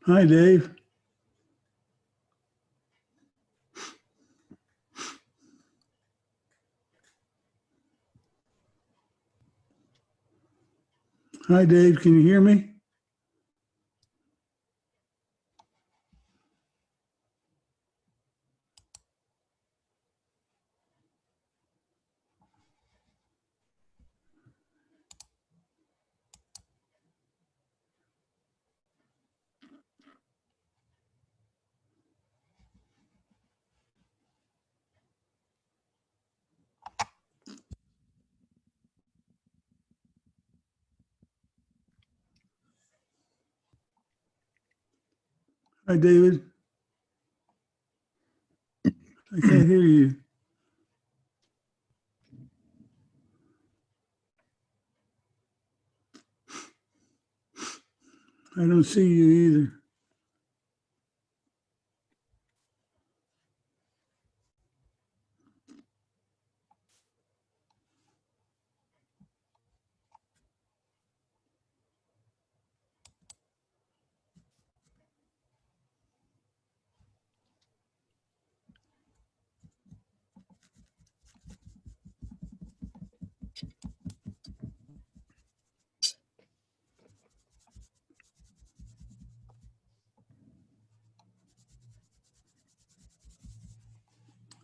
Hi, Dave. Hi, Dave. Can you hear me? Hi, David. I can't hear you. I don't see you either.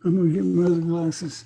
I'm going to get my other glasses.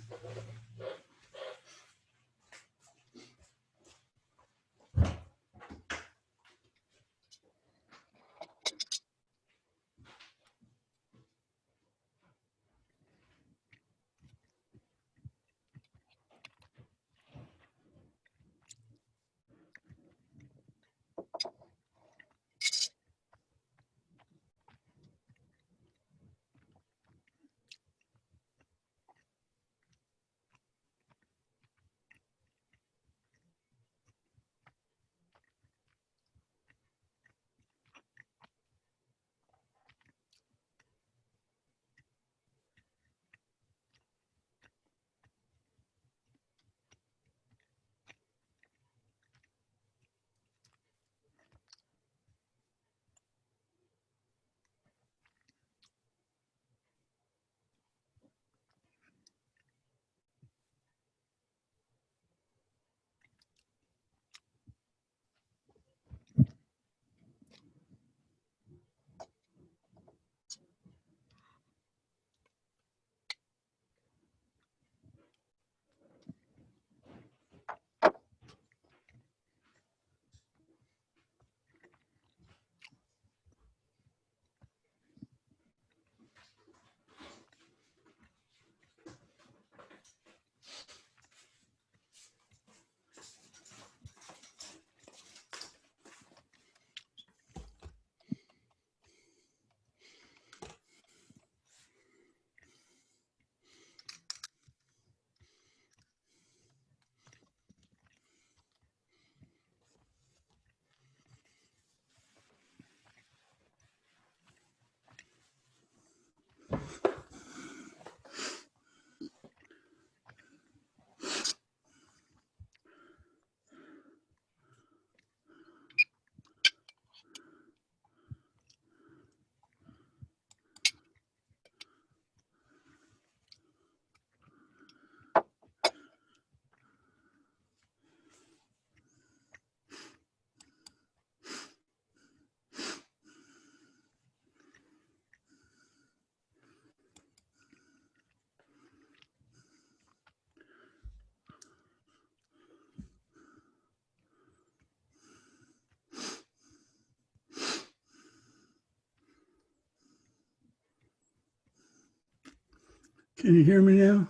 Can you hear me now?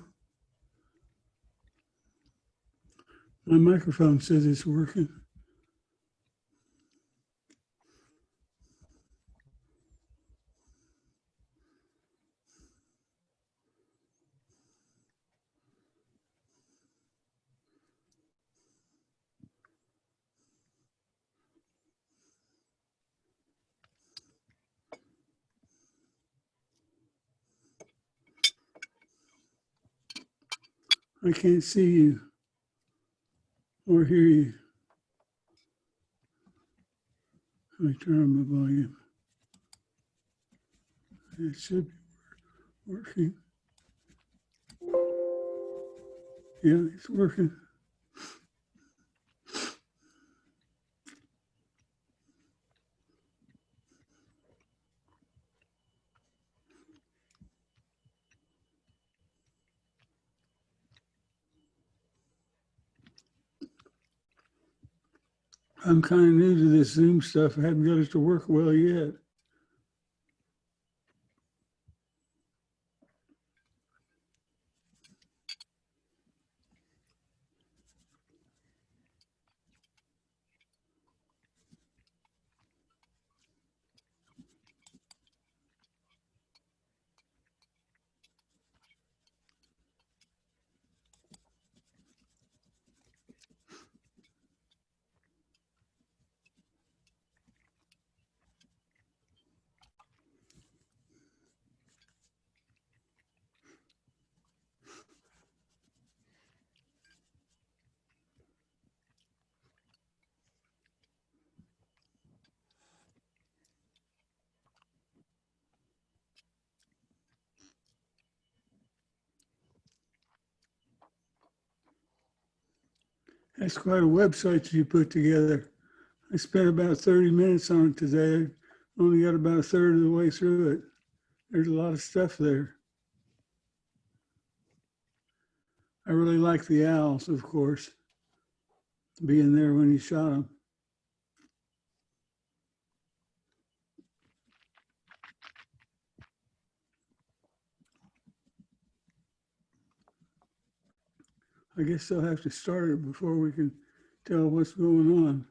My microphone says it's working. I can't see you or hear you. Let me turn on my volume. It should be working. Yeah, it's working. I'm kind of new to this Zoom stuff. I haven't got it to work well yet. That's quite a website you put together. I spent about 30 minutes on it today. I only got about a third of the way through it. There's a lot of stuff there. I really like the owls, of course, being there when you shot them. I guess they'll have to start it before we can tell what's going on.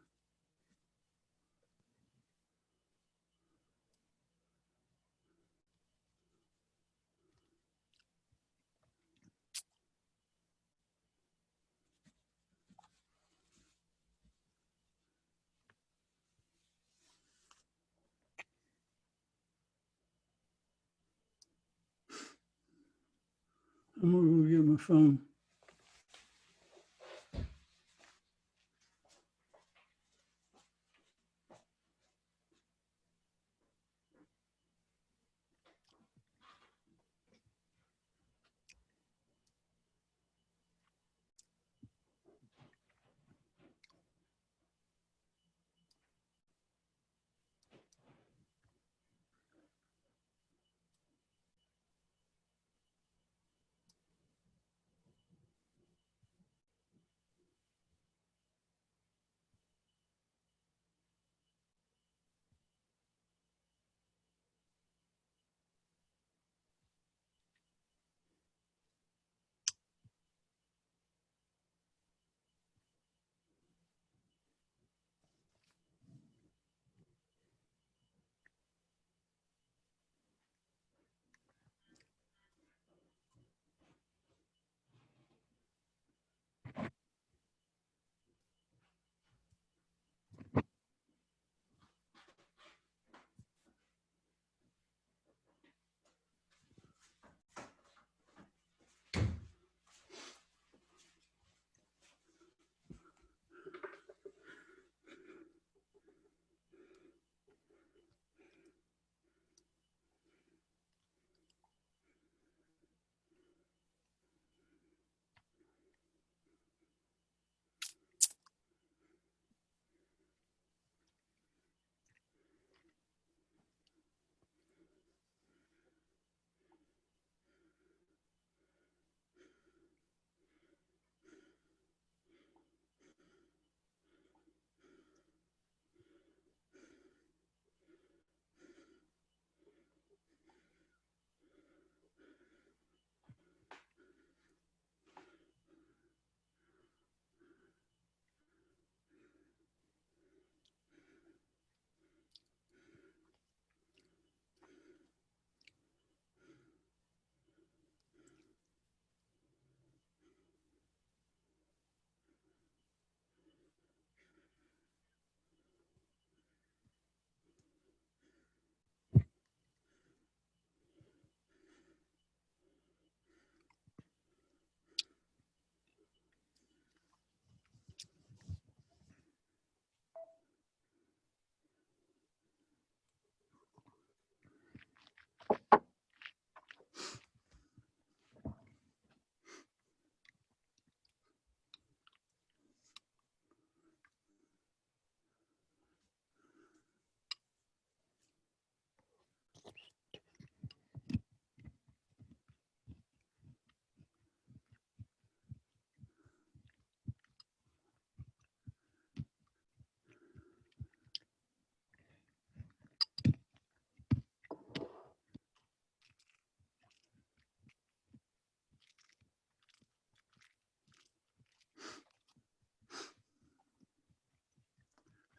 I'm gonna go get my phone.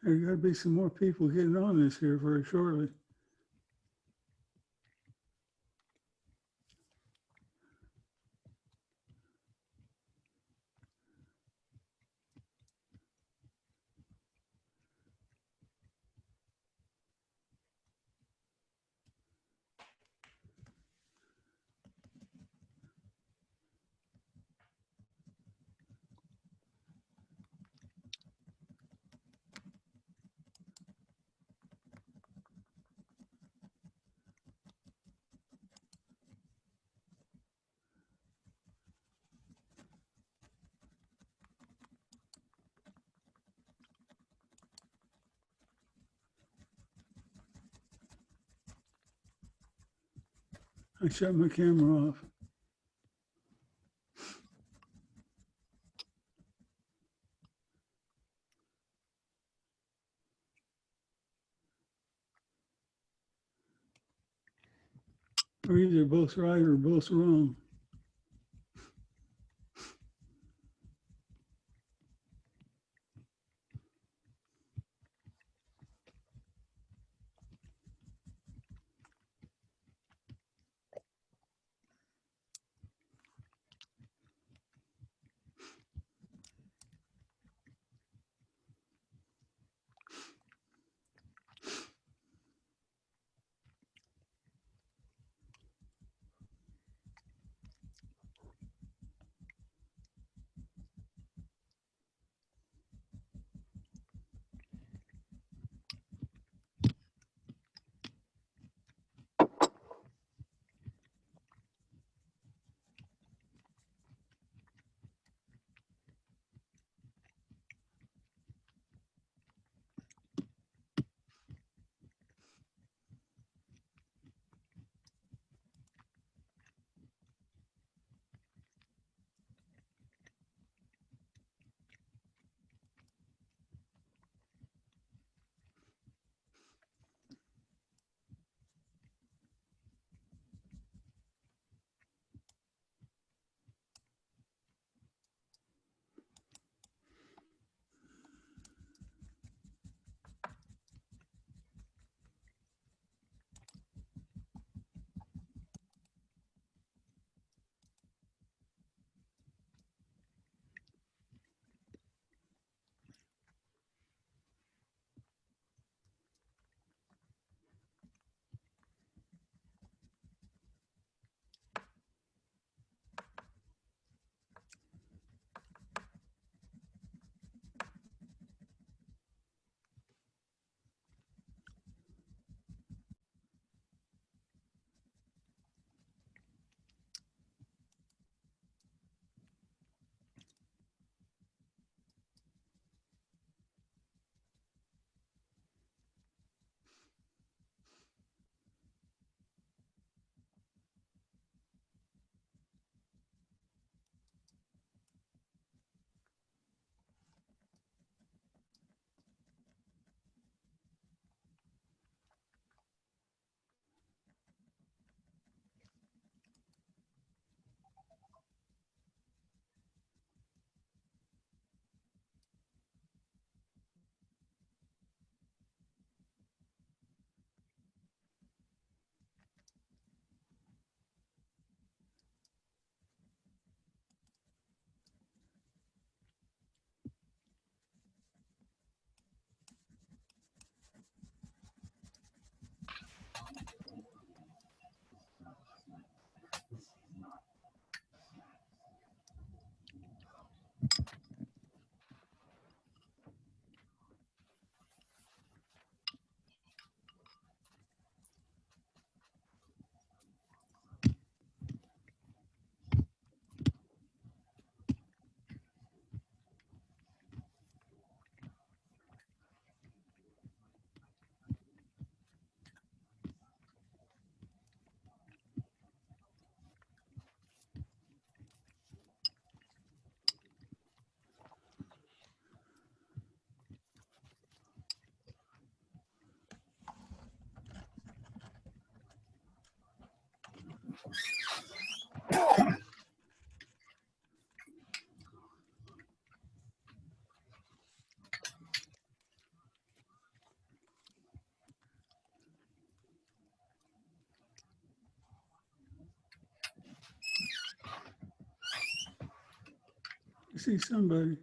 There got to be some more people getting on this here very shortly. I shut my camera off. Or either both right or both wrong. see somebody.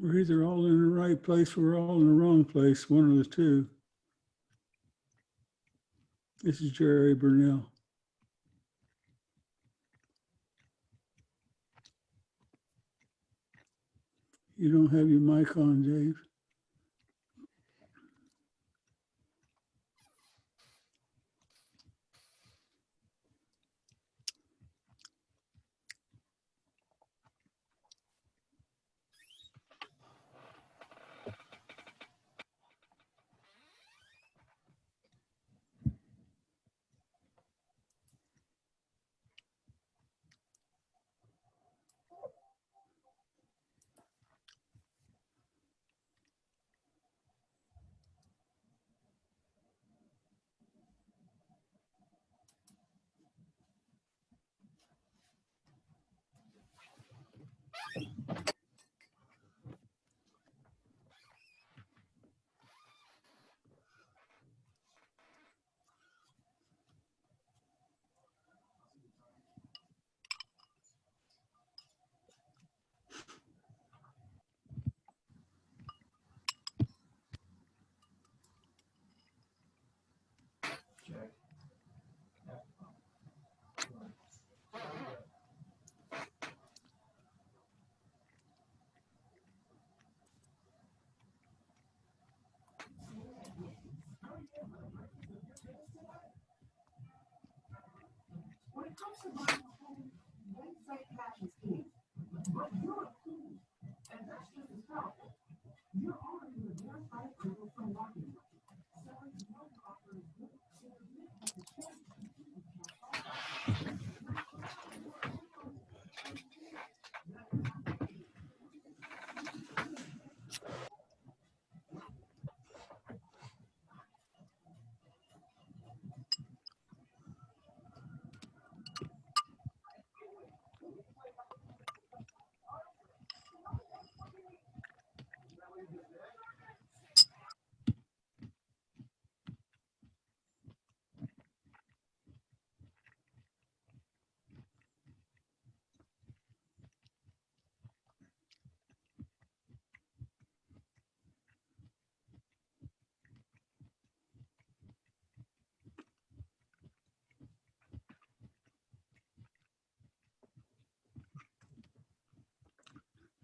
We're either all in the right place or we're all in the wrong place, one of the two. This is Jerry Burnell. You don't have your mic on, Dave.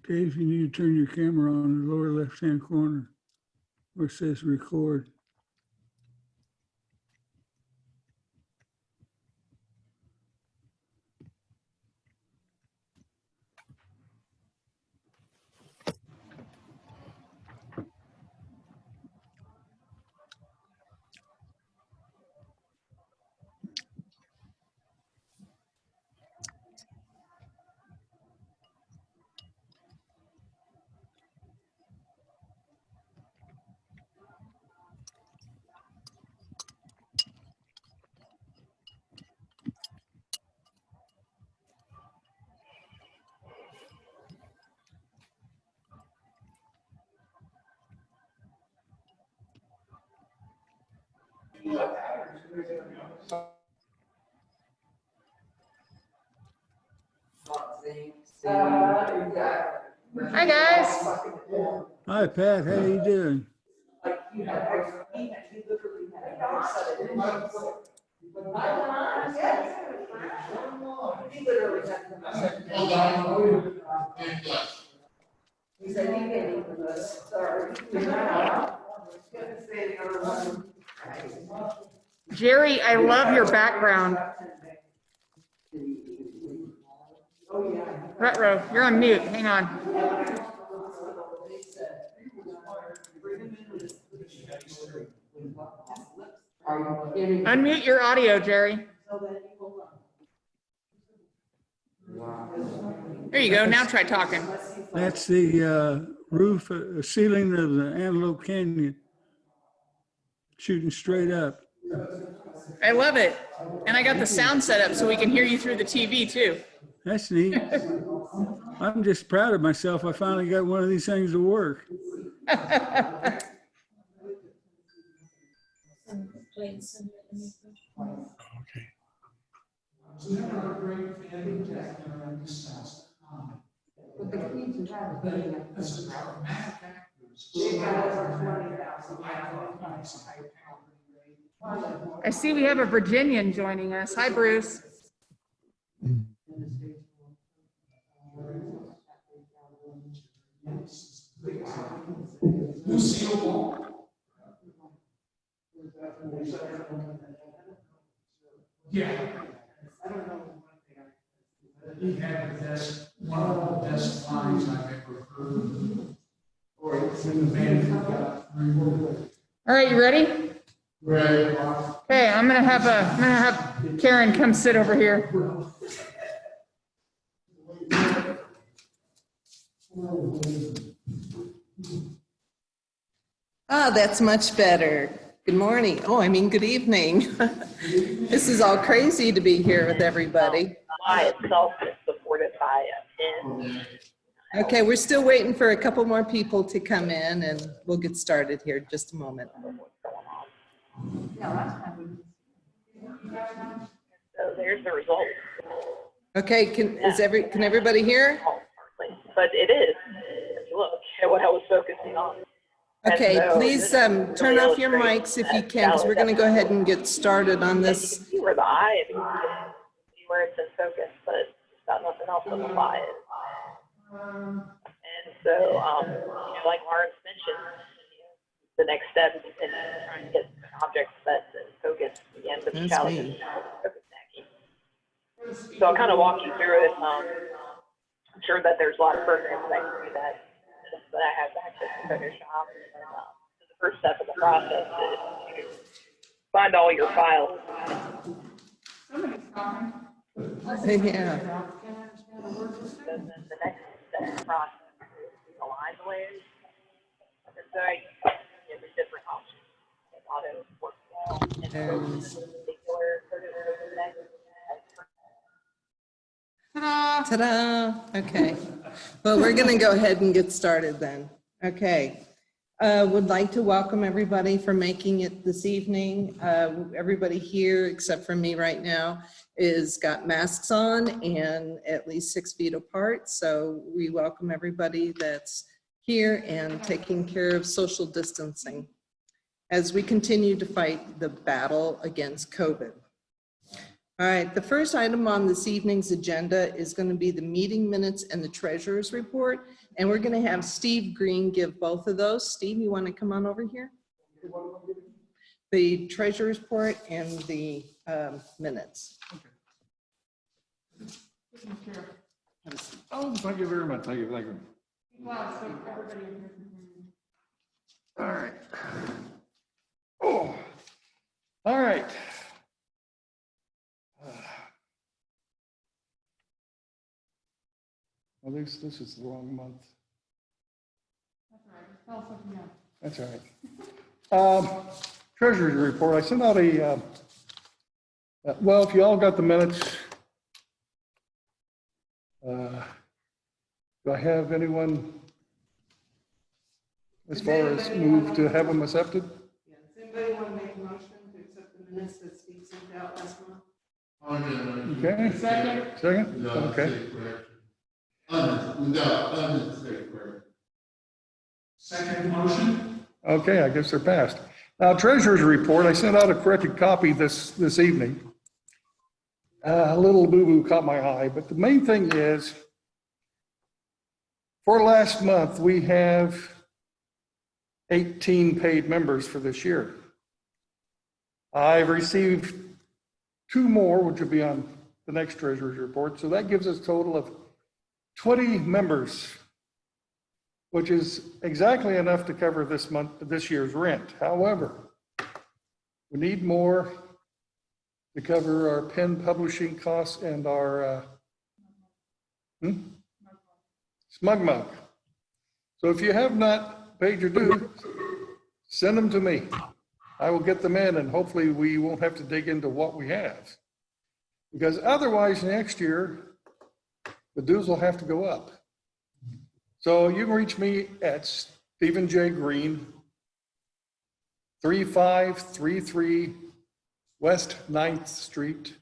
Dave, you need to turn your camera on in the lower left-hand corner where it says record. Hi guys. Hi Pat, how you doing? Jerry, I love your background. Retro, you're on mute. Hang on. Unmute your audio, Jerry. There you go. Now try talking. That's the roof, ceiling of the Antelope Canyon, shooting straight up. I love it. And I got the sound set up so we can hear you through the TV too. That's neat. I'm just proud of myself. I finally got one of these things to work. I see we have a Virginian joining us. Hi, Bruce. Yeah. He had the best, one of the best lines I've ever heard. Or it's in the band. All right, you ready? Right. Okay, I'm gonna have Karen come sit over here. Ah, that's much better. Good morning. Oh, I mean, good evening. This is all crazy to be here with everybody. By itself is supported by a pin. Okay, we're still waiting for a couple more people to come in and we'll get started here in just a moment. So there's the result. Okay, can everybody hear? But it is, if you look at what I was focusing on. Okay, so please turn off your mics if you can, because we're going to go ahead and get started on You this. can see where the eye is, you can see where it's in focus, but it's got nothing else on the eye. And so, like Lawrence mentioned, the next step in trying to get an object that's in focus again for the challenge is focus stacking. So I'll kind of walk you through it. I'm sure that there's a lot of programs that can do that, but I have access to Photoshop. So the first step in the process is to find all your files. Somebody's talking. Yeah. And then the next step in the process is align the layers. And so there's different options. Auto works well. And so this particular photo next. Ta-da! Okay. Well, we're going to go ahead and get started then. Okay. Would like to welcome everybody for making it this evening. Everybody here, except for me right now, is got masks on and at least 6 feet apart. So we welcome everybody that's here and taking care of social distancing as we continue to fight the battle against COVID. All right, the first item on this evening's agenda is going to be the meeting minutes and the treasurer's report. And we're going to have Steve Green give both of those. Steve, you want to come on over here? The treasurer's report and the minutes. Okay. Oh, thank you very much. Thank you. Thank you. All right. Oh, all right. Well, this is the wrong month. That's all right. Treasurer's report. I sent out a, well, if you all got the minutes, do I have anyone as far as move to have them accepted? Does anybody want to make a motion to accept Okay. Second? Okay. Second motion? Okay, I guess they're passed. Now, treasurer's report, I sent out a corrected copy this evening. A little boo-boo caught my eye, but the main thing is, for last month, we have 18 paid members for this year. I've received 2 more, which will be on the next treasurer's report. So that gives us a total of 20 members, which is exactly enough to cover this year's rent. However, we need more to cover our pen publishing costs and our Smug Mug. So if you have not paid your dues, send them to me. I will get them in, and hopefully we won't have to dig into what we have. Because otherwise next year, the dues will have to go up. So you can reach me at Stephen J. Green, 3533 West 9th Street,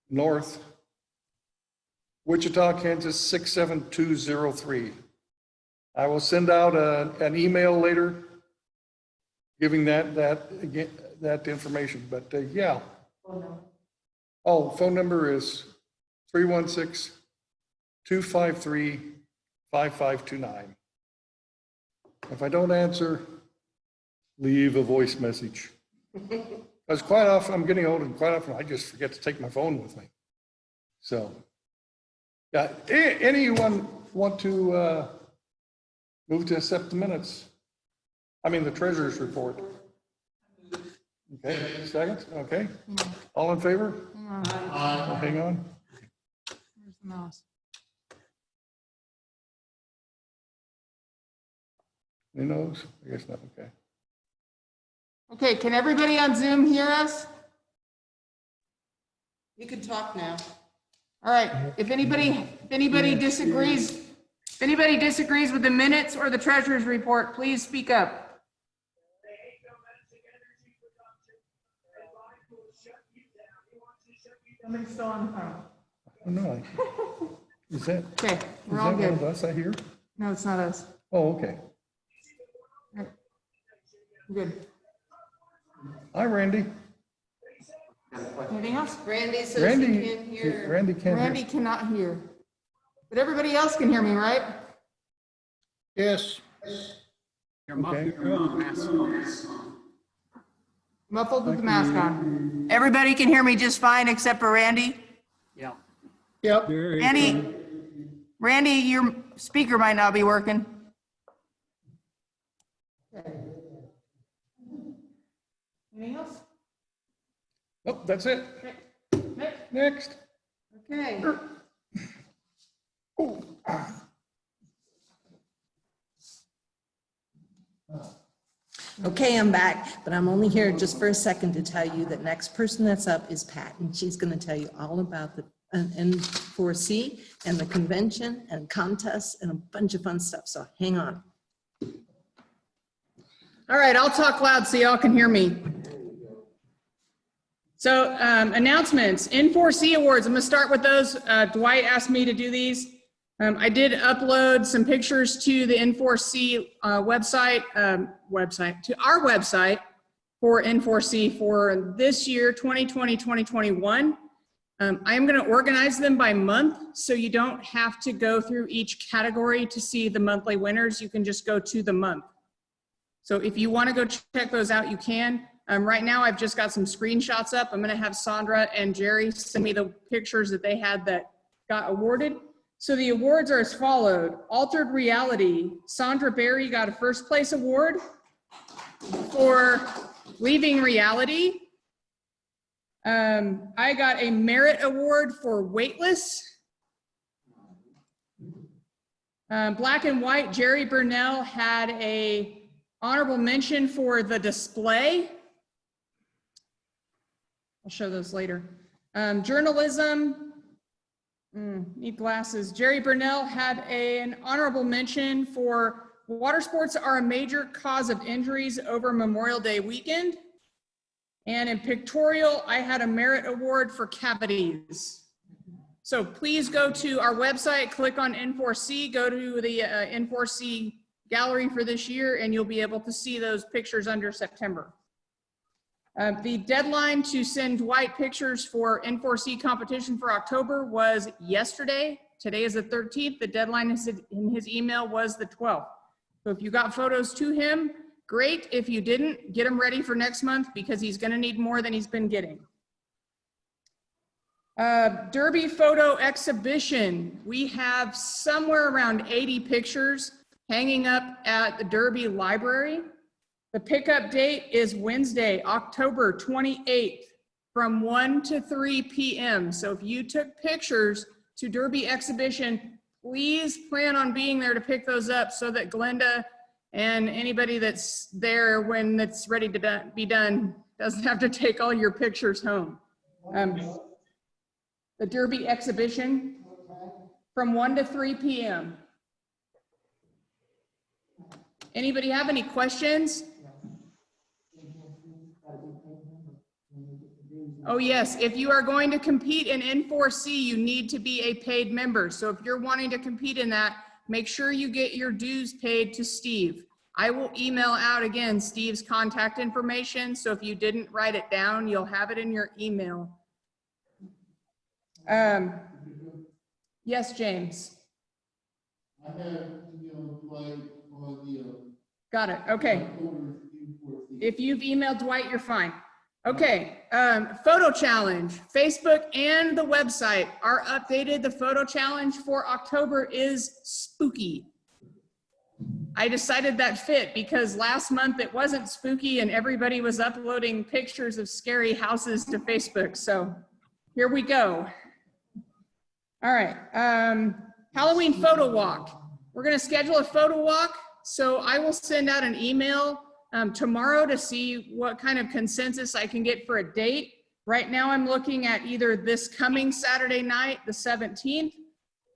North, Wichita, Kansas 67203. I will send out an email later giving that information, but yeah. Oh, phone number is 316-253-5529. If I don't answer, leave a voice message. Because quite often, I'm getting old, and quite often I just forget to take my phone with me. So, yeah, anyone want to move to accept the minutes? I mean, the treasurer's report. Okay, second, okay. All in favor? Oh, hang on. Where's the mouse? Who knows? I guess not, okay. Okay, can everybody on Zoom hear us? You can talk now. All right, if anybody disagrees with the minutes or the treasurer's report, please speak up. Somebody's still on the phone. Oh, no. Is that, Okay, is we're that all one of good. us I hear? No, it's not us. Oh, okay. All right. We're good. Hi, Randy. Anything else? Randy says he Randy, can't hear. Randy can't Randy hear. cannot hear. But everybody else can hear me, right? Yes. Okay. Muffled with the mask on. Everybody can hear me just fine except for Randy? Yep. Randy, your speaker might not be working. Anything else? Nope, that's it. Next. Okay. Okay, I'm back, but I'm only here just for a second to tell you that next person that's up is Pat, and she's going to tell you all about the N4C and the convention and contests and a bunch of fun stuff. So hang on. All right, I'll talk loud so y'all can hear me. So announcements, N4C awards. I'm going to start with those. Dwight asked me to do these. I did upload some pictures to the N4C website, to our website for N4C for this year, 2020, 2021. I am going to organize them by month, so you don't have to go through each category to see the monthly winners. You can just go to the month. So if you want to go check those out, you can. Right now, I've just got some screenshots up. I'm going to have Sandra and Jerry send me the pictures that they had that got awarded. So the awards are as followed. Altered Reality, Sandra Berry got a first place award for Leaving Reality. I got a merit award for Weightless. Black and White, Jerry Burnell had a honorable mention for The Display. I'll show those later. Journalism, need glasses. Jerry Burnell had an honorable mention for Water Sports Are a Major Cause of Injuries Over Memorial Day Weekend. And in pictorial, I had a merit award for cavities. So please go to our website, click on N4C, go to the N4C gallery for this year, and you'll be able to see those pictures under September. The deadline to send Dwight pictures for N4C competition for October was yesterday. Today is the 13th. The deadline in his email was the 12th. So if you got photos to him, great. If you didn't, get them ready for next month because he's going to need more than he's been getting. Derby photo exhibition. We have somewhere around 80 pictures hanging up at the Derby Library. The pickup date is Wednesday, October 28th from 1 to 3 p.m. So if you took pictures to Derby exhibition, please plan on being there to pick those up so that Glenda and anybody that's there when it's ready to be done doesn't have to take all your pictures home. The Derby exhibition from 1 to 3 p.m. Anybody have any questions? Oh yes, if you are going to compete in N4C, you need to be a paid member. So if you're wanting to compete in that, make sure you get your dues paid to Steve. I will email out again Steve's contact information. So if you didn't write it down, you'll have it in your email. Yes, James. I have emailed Dwight on the. Got it. Okay. If you've emailed Dwight, you're fine. Okay. Photo challenge. Facebook and the website are updated. The photo challenge for October is spooky. I decided that fit because last month it wasn't spooky and everybody was uploading pictures of scary houses to Facebook. So here we go. All right. Halloween photo walk. We're going to schedule a photo walk. So I will send out an email tomorrow to see what kind of consensus I can get for a date. Right now I'm looking at either this coming Saturday night, the 17th,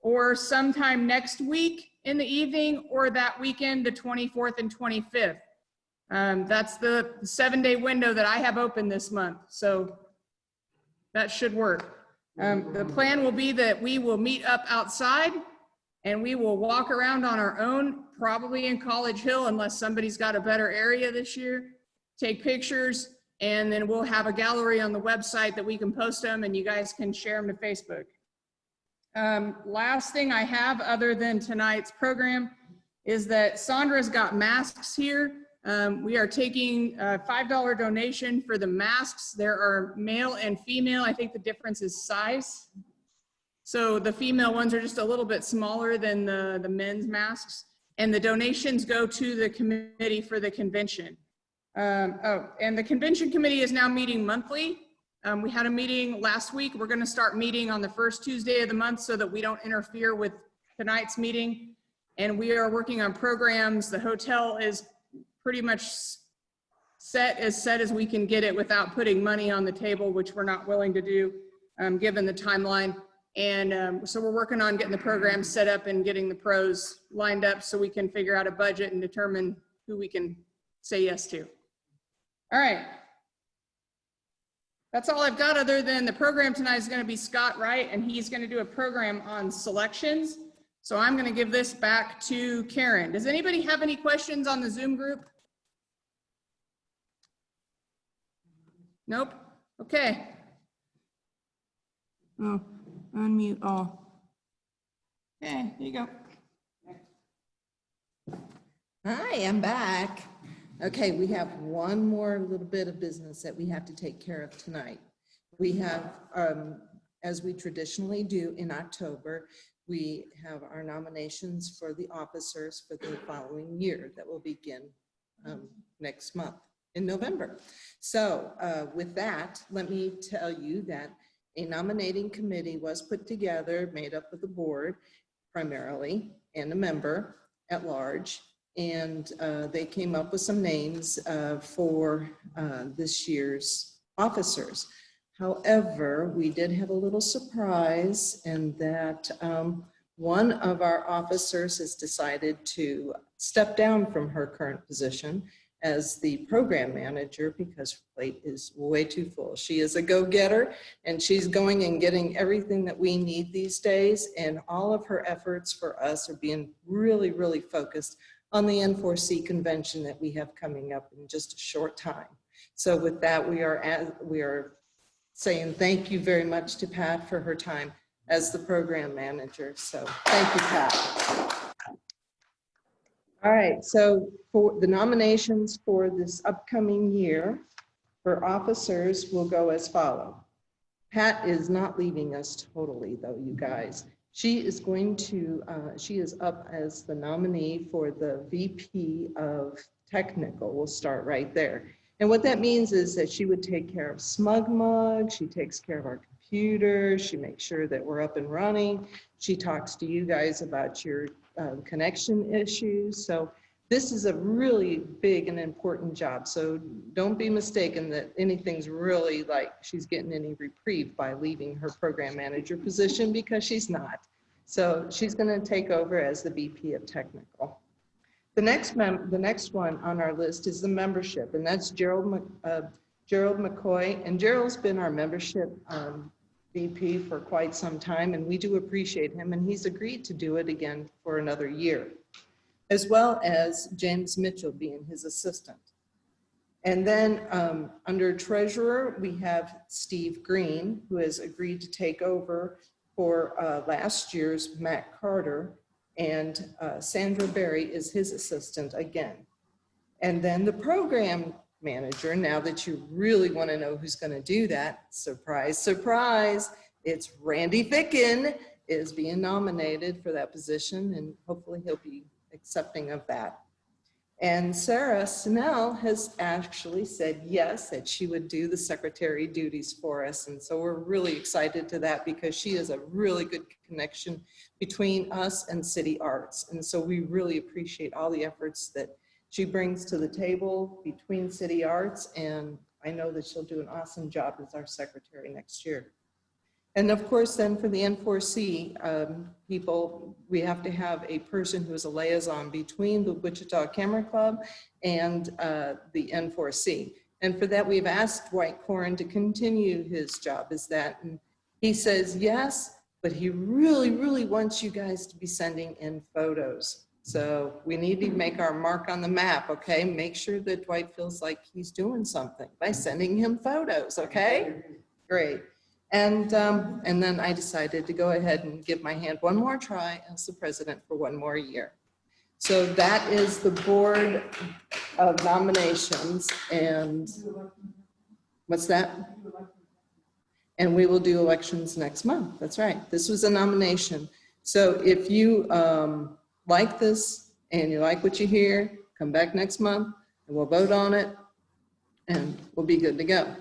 or sometime next week in the evening, or that weekend, the 24th and 25th. That's the 7-day window that I have open this month. So that should work. The plan will be that we will meet up outside and we will walk around on our own, probably in College Hill, unless somebody's got a better area this year, take pictures, and then we'll have a gallery on the website that we can post them and you guys can share them to Facebook. Last thing I have other than tonight's program is that Sandra's got masks here. We are taking a $5 donation for the masks. There are male and female. I think the difference is size. So the female ones are just a little bit smaller than the men's masks. And the donations go to the committee for the convention. And the convention committee is now meeting monthly. We had a meeting last week. We're going to start meeting on the first Tuesday of the month so that we don't interfere with tonight's meeting. And we are working on programs. The hotel is pretty much set as we can get it without putting money on the table, which we're not willing to do given the timeline. And so we're working on getting the program set up and getting the pros lined up so we can figure out a budget and determine who we can say yes to. All right. That's all I've got other than the program tonight is going to be Scott Wright, and he's going to do a program on selections. So I'm going to give this back to Karen. Does anybody have any questions on the Zoom group? Nope. Okay. Oh, unmute all. Okay, there you go. Hi, I'm back. Okay, we have one more little bit of business that we have to take care of tonight. We have, as we traditionally do in October, we have our nominations for the officers for the following year that will begin next month in November. So with that, let me tell you that a nominating committee was put together, made up of the board primarily and a member at large. And they came up with some names for this year's officers. However, we did have a little surprise in that one of our officers has decided to step down from her current position as the program manager because her plate is way too full. She is a go-getter, and she's going and getting everything that we need these days, and all of her efforts for us are being really, really focused on the N4C convention that we have coming up in just a short time. So with that, we are saying thank you very much to Pat for her time as the program manager. So thank you, Pat. All right, so for the nominations for this upcoming year for officers will go as follows. Pat is not leaving us totally though, you guys. She is going to, she is up as the nominee for the VP of Technical. We'll start right there. And what that means is that she would take care of SmugMug, she takes care of our computer, she makes sure that we're up and running. She talks to you guys about your connection issues. So this is a really big and important job. So don't be mistaken that anything's really like she's getting any reprieve by leaving her program manager position, because she's not. So she's going to take over as the VP of Technical. The next one on our list is the membership, and that's Gerald McCoy. And Gerald's been our membership VP for quite some time, and we do appreciate him, and he's agreed to do it again for another year, as well as James Mitchell being his assistant. And then under treasurer, we have Steve Green, who has agreed to take over for last year's Matt Carter, and Sandra Berry is his assistant again. And then the program manager, now that you really want to know who's going to do that, surprise, surprise, it's Randy Ficken is being nominated for that position, and hopefully he'll be accepting of that. And Sarah Snell has actually said yes, that she would do the secretary duties for us. And so we're really excited to that, because she is a really good connection between us and City Arts. And so we really appreciate all the efforts that she brings to the table between City Arts. And I know that she'll do an awesome job as our secretary next year. And of course, then for the N4C people, we have to have a person who is a liaison between the Wichita Camera Club and the N4C. And for that, we've asked Dwight Corin to continue his job as that. And he says yes, but he really, really wants you guys to be sending in photos. So we need to make our mark on the map, okay? Make sure that Dwight feels like he's doing something by sending him photos, okay? Great. And then I decided to go ahead and give my hand one more try as the president for one more year. So that is the board of nominations. And what's that? And we will do elections next month. That's right. This was a nomination. So if you like this and you like what you hear, come back next month and we'll vote on it and we'll be good to go.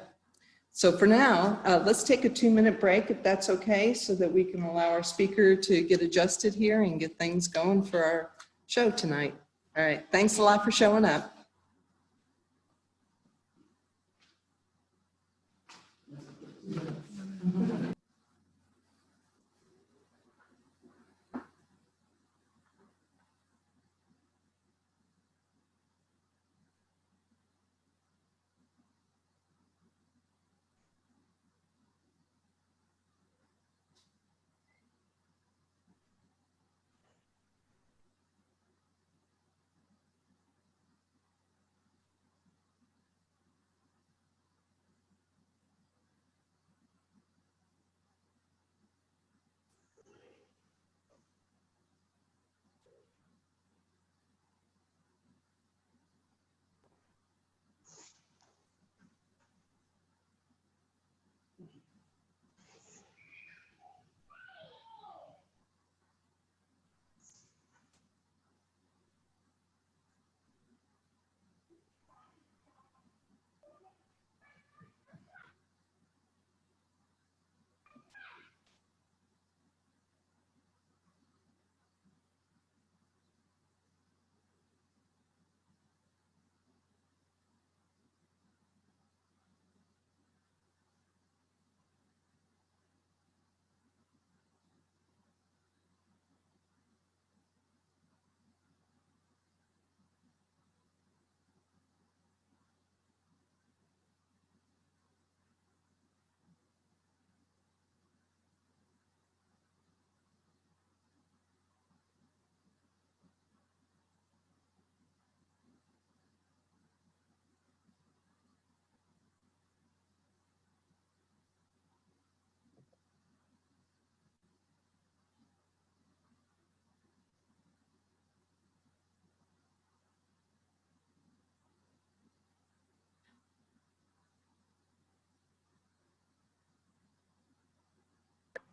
So for now, let's take a 2-minute break if that's okay, so that we can allow our speaker to get adjusted here and get things going for our show tonight. All right, thanks a lot for showing up.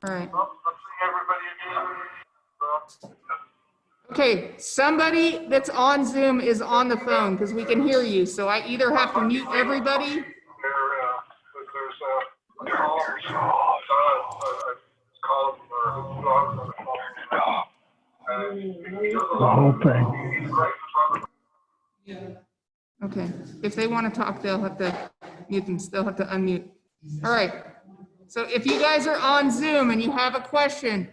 All right. Okay, somebody that's on Zoom is on the phone because we can hear you. So I either have to mute everybody. The whole thing. Okay, if they want to talk, they'll have to mute them. They'll have to unmute. All right. So if you guys are on Zoom and you have a question,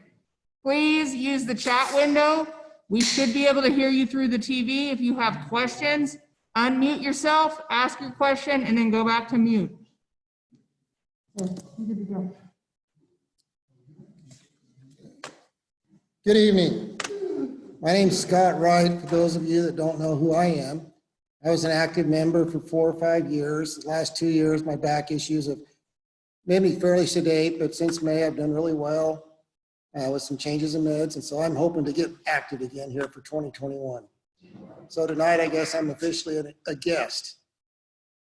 please use the chat window. We should be able to hear you through the TV. If you have questions, unmute yourself, ask your question, and then go back to mute. Good evening. My name's Scott Wright. For those of you that don't know who I am, I was an active member for 4 or 5 years. The last 2 years, my back issues have made me fairly sedate, but since May, I've done really well with some changes in meds. And so I'm hoping to get active again here for 2021. So tonight, I guess I'm officially a guest.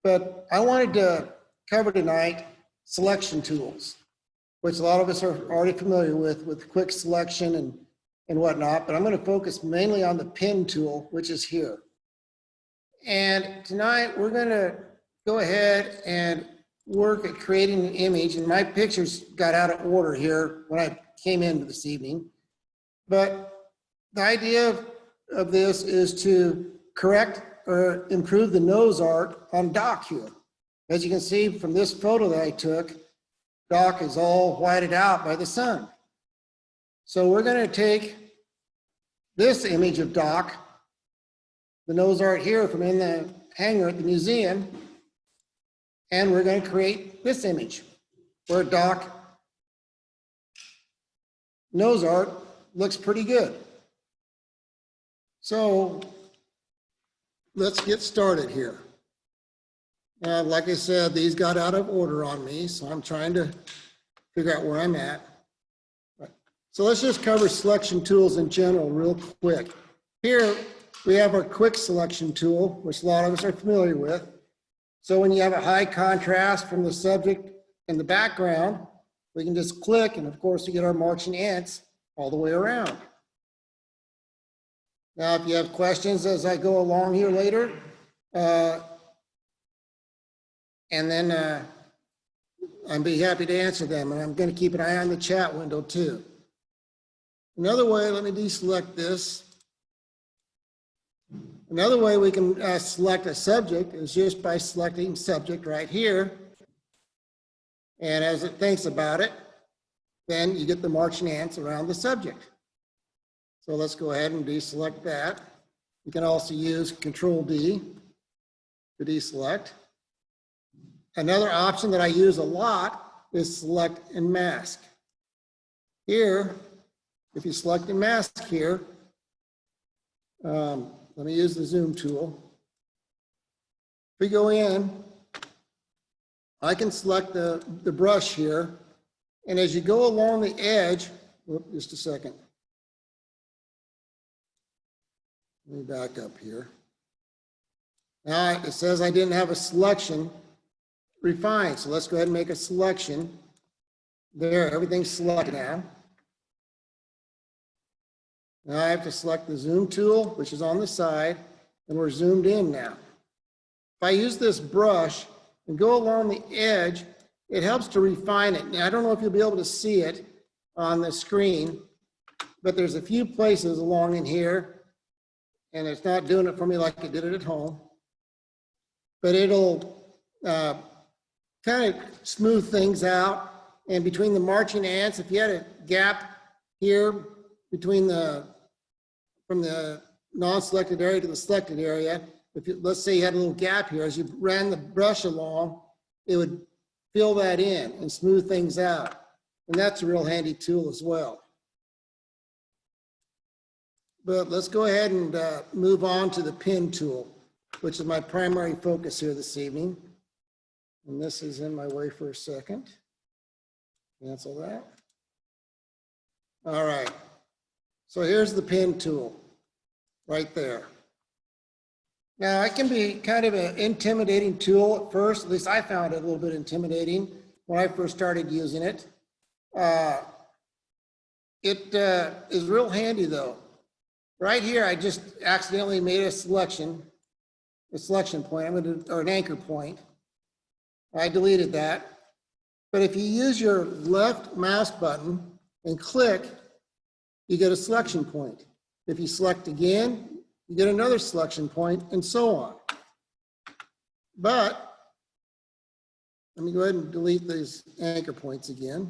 But I wanted to cover tonight selection tools, which a lot of us are already familiar with quick selection and whatnot. But I'm going to focus mainly on the pen tool, which is here. And tonight, we're going to go ahead and work at creating an image. And my pictures got out of order here when I came in this evening. But the idea of this is to correct or improve the nose art on Doc here. As you can see from this photo that I took, Doc is all whited out by the sun. So we're going to take this image of Doc, the nose art here from in the hangar at the museum, and we're going to create this image where Doc nose art looks pretty good. So let's get started here. Like I said, these got out of order on me, so I'm trying to figure out where I'm at. So let's just cover selection tools in general real quick. Here we have our quick selection tool, which a lot of us are familiar with. So when you have a high contrast from the subject and the background, we can just click, and of course we get our marching ants all the way around. Now, if you have questions as I go along here later, and then I'd be happy to answer them, and I'm going to keep an eye on the chat window too. Another way, let me deselect this. Another way we can select a subject is just by selecting subject right here. And as it thinks about it, then you get the marching ants around the subject. So let's go ahead and deselect that. You can also use Control D to deselect. Another option that I use a lot is select and mask. Here, if you select and mask here, let me use the zoom tool. If we go in, I can select the brush here. And as you go along the edge, whoop, just a second. Let me back up here. Now it says I didn't have a selection refined. So let's go ahead and make a selection. There, everything's selected now. Now I have to select the zoom tool, which is on the side, and we're zoomed in now. If I use this brush and go along the edge, it helps to refine it. Now, I don't know if you'll be able to see it on the screen, but there's a few places along in here, and it's not doing it for me like it did it at home, but it'll kind of smooth things out. And between the marching ants, if you had a gap here between from the non-selected area to the selected area, let's say you had a little gap here, as you ran the brush along, it would fill that in and smooth things out. And that's a real handy tool as well. But let's go ahead and move on to the pen tool, which is my primary focus here this evening. And this is in my way for a second. Cancel that. All right. So here's the pen tool right there. Now, it can be kind of an intimidating tool at first. At least I found it a little bit intimidating when I first started using it. it is real handy though. Right here, I just accidentally made a selection point, or an anchor point. I deleted that. But if you use your left mouse button and click, you get a selection point. If you select again, you get another selection point, and so on. But let me go ahead and delete these anchor points again.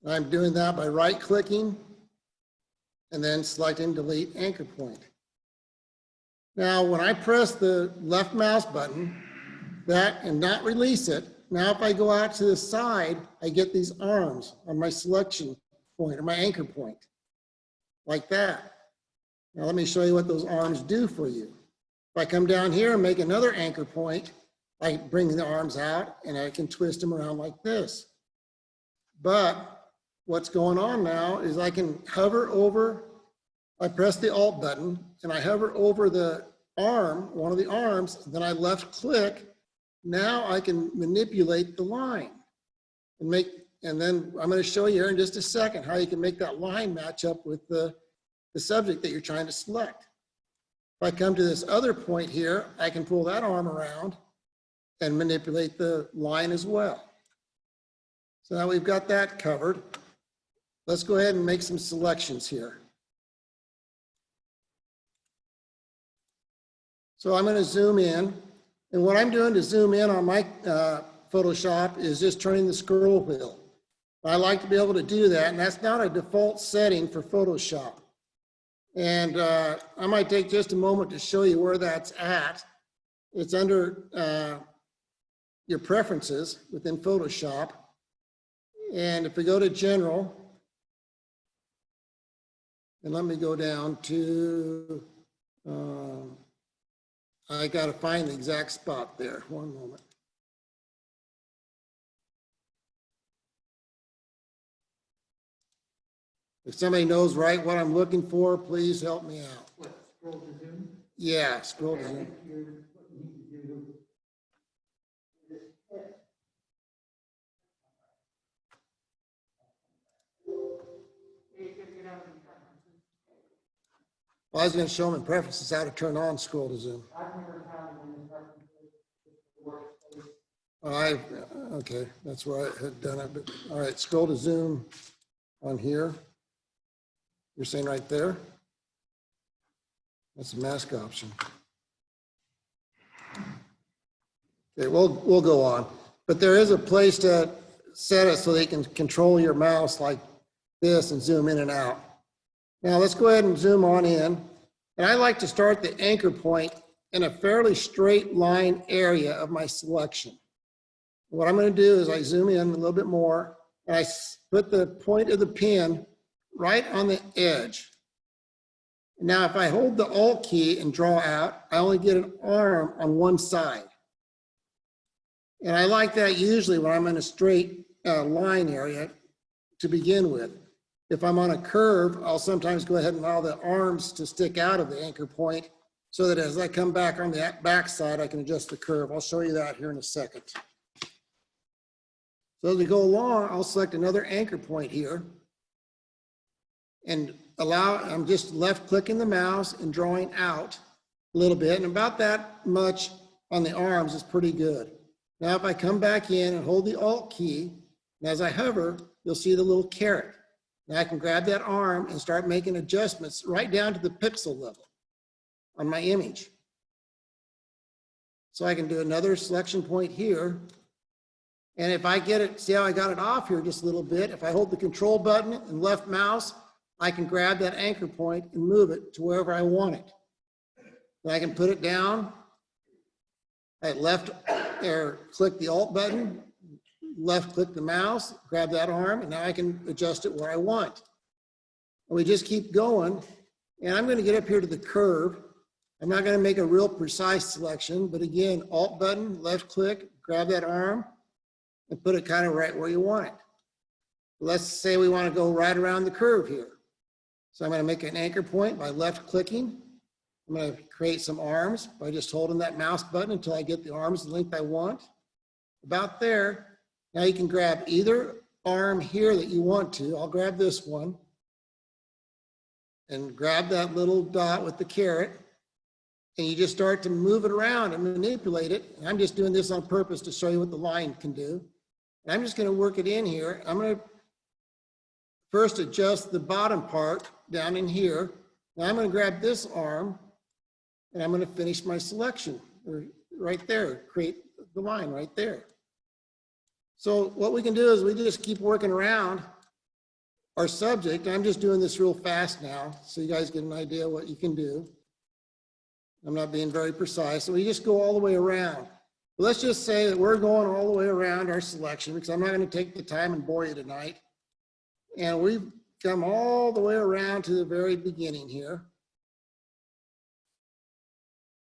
I'm doing that by right-clicking and then selecting delete anchor point. Now, when I press the left mouse button and not release it, now if I go out to the side, I get these arms on my selection point or my anchor point, like that. Now let me show you what those arms do for you. If I come down here and make another anchor point, I bring the arms out and I can twist them around like this. But what's going on now is I can hover over, I press the Alt button and I hover over the arm, one of the arms, then I left click. Now I can manipulate the line and then I'm going to show you here in just a second how you can make that line match up with the subject that you're trying to select. If I come to this other point here, I can pull that arm around and manipulate the line as well. So now we've got that covered. Let's go ahead and make some selections here. So I'm going to zoom in. And what I'm doing to zoom in on my Photoshop is just turning the scroll wheel. I like to be able to do that, and that's not a default setting for Photoshop. And I might take just a moment to show you where that's at. It's under your preferences within Photoshop. And if we go to General, and let me go down to, I got to find the exact spot there. One moment. If somebody knows right what I'm looking for, please help me out. What, scroll to zoom? Yeah, scroll to zoom. Well, I was going to show them in preferences how to turn on scroll to zoom. Okay, that's where I had done it. But all right, scroll to zoom on here. You're saying right there? That's the mask option. Okay, we'll go on. But there is a place to set it so they can control your mouse like this and zoom in and out. Now let's go ahead and zoom on in. And I like to start the anchor point in a fairly straight line area of my selection. What I'm going to do is I zoom in a little bit more and I put the point of the pen right on the edge. Now, if I hold the Alt key and draw out, I only get an arm on one side. And I like that usually when I'm in a straight line area to begin with. If I'm on a curve, I'll sometimes go ahead and allow the arms to stick out of the anchor point so that as I come back on the back side, I can adjust the curve. I'll show you that here in a second. So as we go along, I'll select another anchor point here and I'm just left clicking the mouse and drawing out a little bit, and about that much on the arms is pretty good. Now, if I come back in and hold the Alt key, and as I hover, you'll see the little caret. Now I can grab that arm and start making adjustments right down to the pixel level on my image. So I can do another selection point here. And if I get it, see how I got it off here just a little bit. If I hold the control button and left mouse, I can grab that anchor point and move it to wherever I want it. Then I can put it down. I left or click the Alt button, left click the mouse, grab that arm, and now I can adjust it where I want. And we just keep going. And I'm going to get up here to the curve. I'm not going to make a real precise selection, but again, Alt button, left click, grab that arm, and put it kind of right where you want it. Let's say we want to go right around the curve here. So I'm going to make an anchor point by left clicking. I'm going to create some arms by just holding that mouse button until I get the arms the length I want. About there. Now you can grab either arm here that you want to. I'll grab this one. and grab that little dot with the caret, and you just start to move it around and manipulate it. And I'm just doing this on purpose to show you what the line can do. And I'm just going to work it in here. I'm going to first adjust the bottom part down in here. Now I'm going to grab this arm and I'm going to finish my selection right there, create the line right there. So what we can do is we just keep working around our subject. I'm just doing this real fast now so you guys get an idea what you can do. I'm not being very precise. So we just go all the way around. But let's just say that we're going all the way around our selection because I'm not going to take the time and bore you tonight. And we've come all the way around to the very beginning here.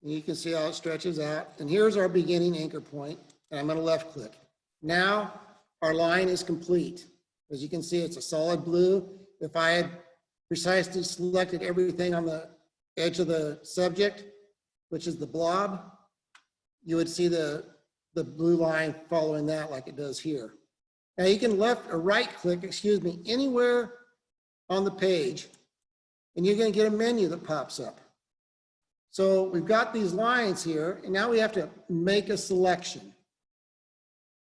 And you can see how it stretches out. And here's our beginning anchor point. And I'm going to left click. Now our line is complete. As you can see, it's a solid blue. If I had precisely selected everything on the edge of the subject, which is the blob, you would see the blue line following that like it does here. Now you can left or right click, anywhere on the page, and you're going to get a menu that pops up. So we've got these lines here, and now we have to make a selection.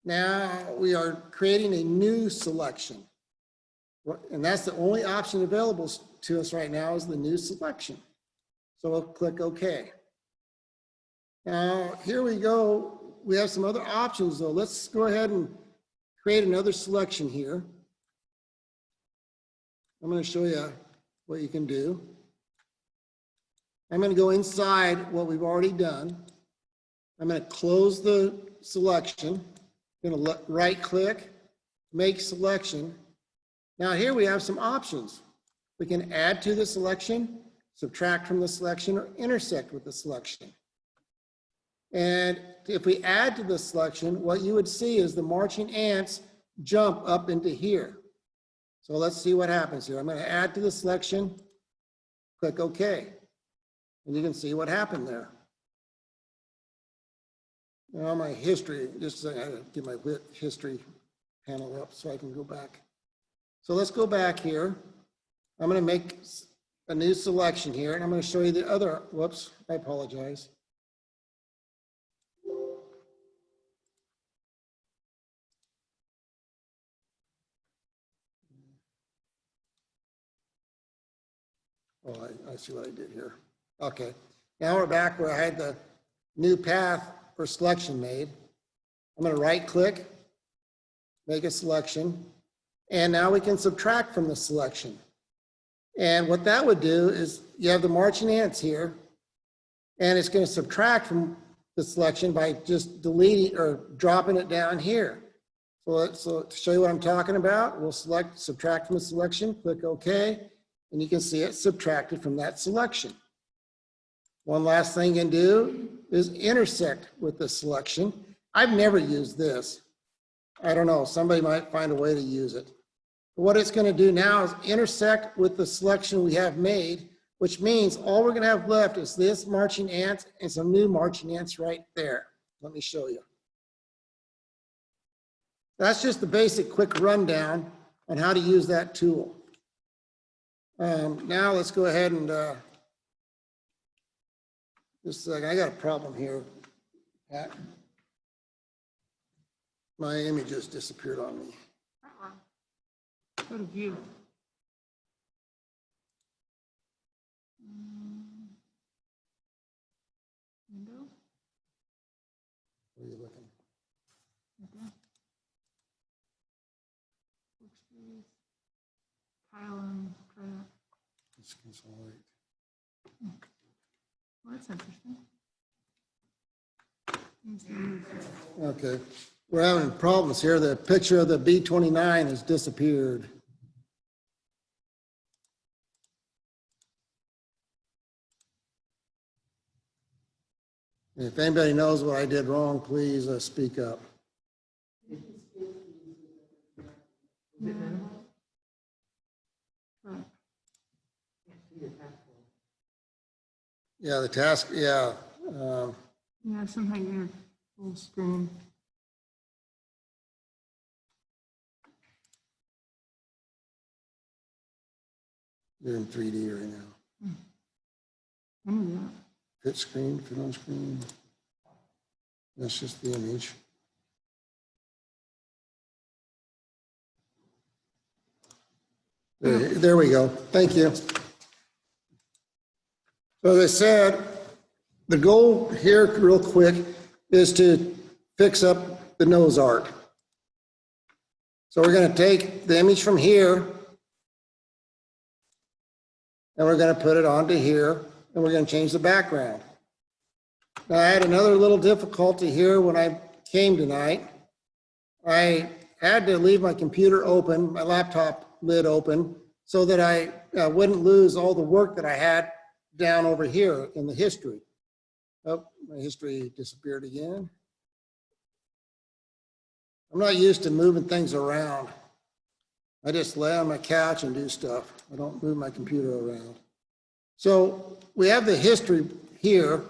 Now we are creating a new selection. And that's the only option available to us right now is the new selection. So we'll click OK. Now here we go. We have some other options though. Let's go ahead and create another selection here. I'm going to show you what you can do. I'm going to go inside what we've already done. I'm going to close the selection. I'm going to right click, make selection. Now here we have some options. We can add to the selection, subtract from the selection, or intersect with the selection. And if we add to the selection, what you would see is the marching ants jump up into here. So let's see what happens here. I'm going to add to the selection, click OK. And you can see what happened there. Now my history, just a second, I gotta get my history panel up so I can go back. So let's go back here. I'm going to make a new selection here, and I'm going to show you the other, whoops, I apologize. Oh, I see what I did here. Okay, now we're back where I had the new path or selection made. I'm going to right click, make a selection, and now we can subtract from the selection. And what that would do is you have the marching ants here, and it's going to subtract from the selection by just deleting or dropping it down here. So to show you what I'm talking about, we'll select subtract from the selection, click OK, and you can see it subtracted from that selection. One last thing you can do is intersect with the selection. I've never used this. I don't know, somebody might find a way to use it. But what it's going to do now is intersect with the selection we have made, which means all we're going to have left is this marching ant and some new marching ants right there. Let me show you. That's just the basic quick rundown on how to use that tool. Now let's go ahead and just a second, I got a problem here, Pat. My image just disappeared on me. Go to view. Window. Where are you looking? Okay. Workspace. Column. Let's consolidate. Well, that's interesting. Okay, we're having problems here. The picture of the B-29 has disappeared. If anybody knows what I did wrong, please speak up. Yeah, the task, yeah. Yeah, somehow you're full screen. You're in 3D right now. Fit screen, fit on screen. That's just the image. There we go. Thank you. So as I said, the goal here real quick is to fix up the nose arc. So we're going to take the image from here and we're going to put it onto here and we're going to change the background. Now I had another little difficulty here when I came tonight. I had to leave my computer open, my laptop lid open, so that I wouldn't lose all the work that I had down over here in the history. Oh, my history disappeared again. I'm not used to moving things around. I just lay on my couch and do stuff. I don't move my computer around. So we have the history here.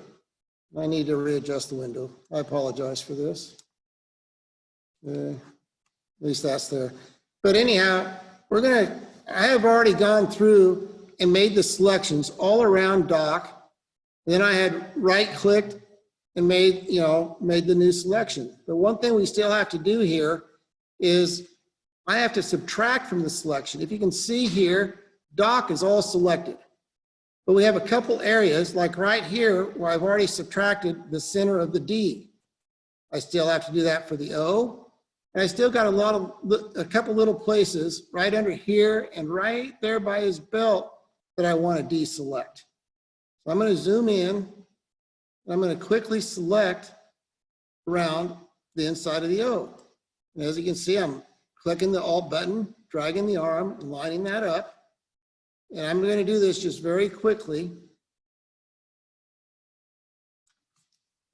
I need to readjust the window. I apologize for this. At least that's there. But anyhow, I have already gone through and made the selections all around dock. Then I had right-clicked and made the new selection. But one thing we still have to do here is I have to subtract from the selection. If you can see here, dock is all selected. But we have a couple areas, like right here, where I've already subtracted the center of the D. I still have to do that for the O. And I still got a couple little places right under here and right there by his belt that I want to deselect. So I'm going to zoom in, and I'm going to quickly select around the inside of the O. And as you can see, I'm clicking the Alt button, dragging the arm, and lining that up. And I'm going to do this just very quickly.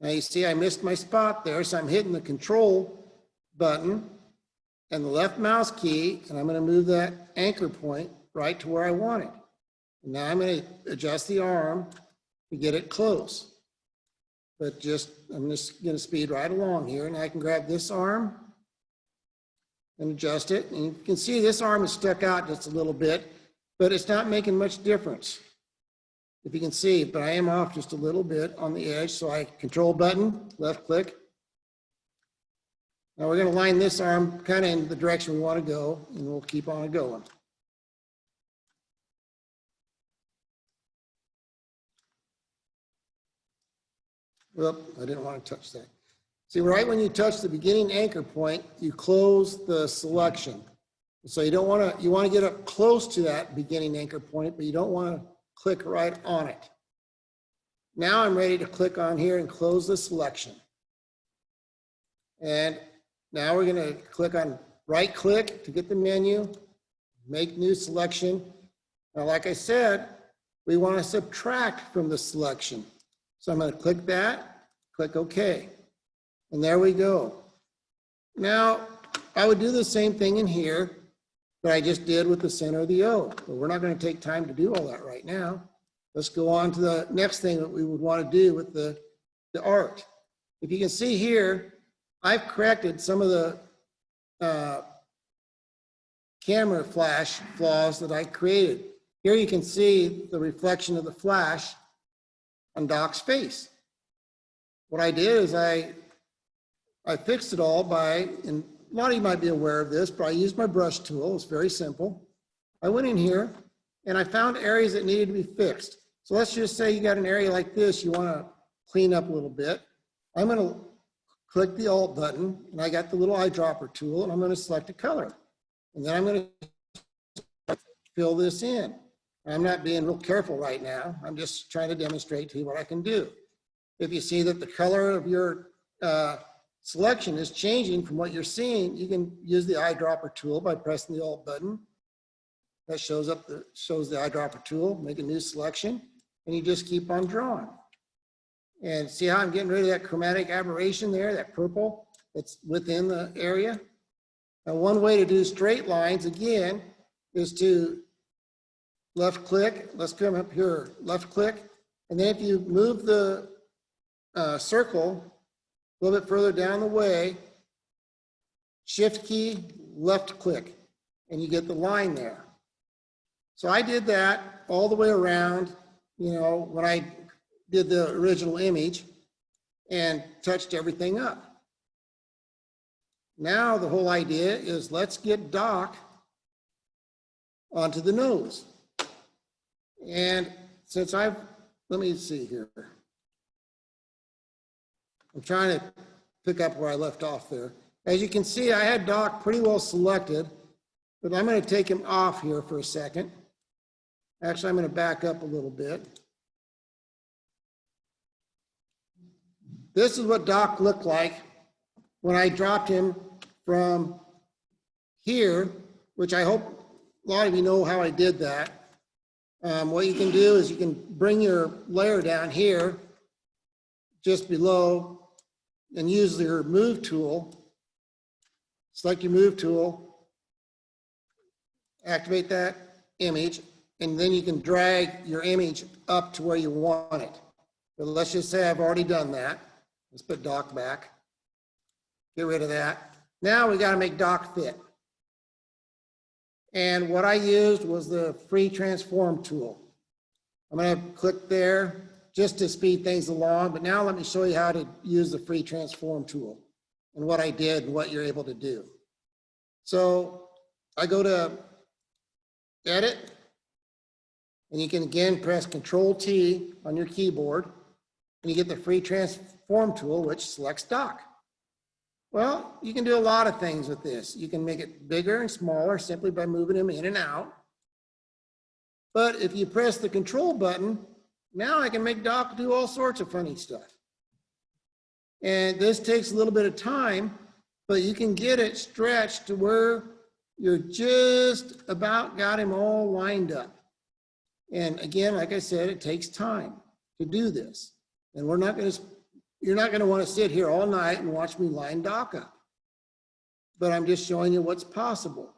Now you see I missed my spot there, so I'm hitting the Control button and the left mouse key, and I'm going to move that anchor point right to where I want it. And now I'm going to adjust the arm to get it close. But I'm just going to speed right along here, and I can grab this arm and adjust it. And you can see this arm is stuck out just a little bit, but it's not making much difference, if you can see, but I am off just a little bit on the edge. So I Control button, left click. Now we're going to line this arm kind of in the direction we want to go, and we'll keep on going. Well, I didn't want to touch that. See, right when you touch the beginning anchor point, you close the selection. So you want to get up close to that beginning anchor point, but you don't want to click right on it. Now I'm ready to click on here and close the selection. And now we're going to click on right click to get the menu, make new selection. Now, like I said, we want to subtract from the selection. So I'm going to click that, click OK. And there we go. Now, I would do the same thing in here that I just did with the center of the O, but we're not going to take time to do all that right now. Let's go on to the next thing that we would want to do with the art. If you can see here, I've corrected some of the camera flash flaws that I created. Here you can see the reflection of the flash on Doc's face. What I did is I fixed it all by, and a lot of you might be aware of this, but I used my brush tool. It's very simple. I went in here and I found areas that needed to be fixed. So let's just say you got an area like this you want to clean up a little bit. I'm going to click the Alt button, and I got the little eyedropper tool, and I'm going to select a color. And then I'm going to fill this in. I'm not being real careful right now. I'm just trying to demonstrate to you what I can do. If you see that the color of your selection is changing from what you're seeing, you can use the eyedropper tool by pressing the Alt button. That shows the eyedropper tool, make a new selection, and you just keep on drawing. And see how I'm getting rid of that chromatic aberration there, that purple that's within the area? Now, one way to do straight lines, again, is to left click. Let's come up here, left click. And then if you move the circle a little bit further down the way, shift key, left click, and you get the line there. So I did that all the way around, you know, when I did the original image and touched everything up. Now the whole idea is let's get Doc onto the nose. And since let me see here. I'm trying to pick up where I left off there. As you can see, I had Doc pretty well selected, but I'm going to take him off here for a second. Actually, I'm going to back up a little bit. This is what Doc looked like when I dropped him from here, which I hope a lot of you know how I did that. What you can do is you can bring your layer down here, just below, and use your move tool. Select your move tool, activate that image, and then you can drag your image up to where you want it. But let's just say I've already done that. Let's put Doc back. Get rid of that. Now we got to make Doc fit. And what I used was the free transform tool. I'm going to click there just to speed things along, but now let me show you how to use the free transform tool and what I did and what you're able to do. So I go to edit, and you can again press Control-T on your keyboard, and you get the free transform tool, which selects Doc. Well, you can do a lot of things with this. You can make it bigger and smaller simply by moving them in and out. But if you press the control button, now I can make Doc do all sorts of funny stuff. And this takes a little bit of time, but you can get it stretched to where you're just about got him all lined up. And again, like I said, it takes time to do this. And you're not going to want to sit here all night and watch me line Doc up. But I'm just showing you what's possible.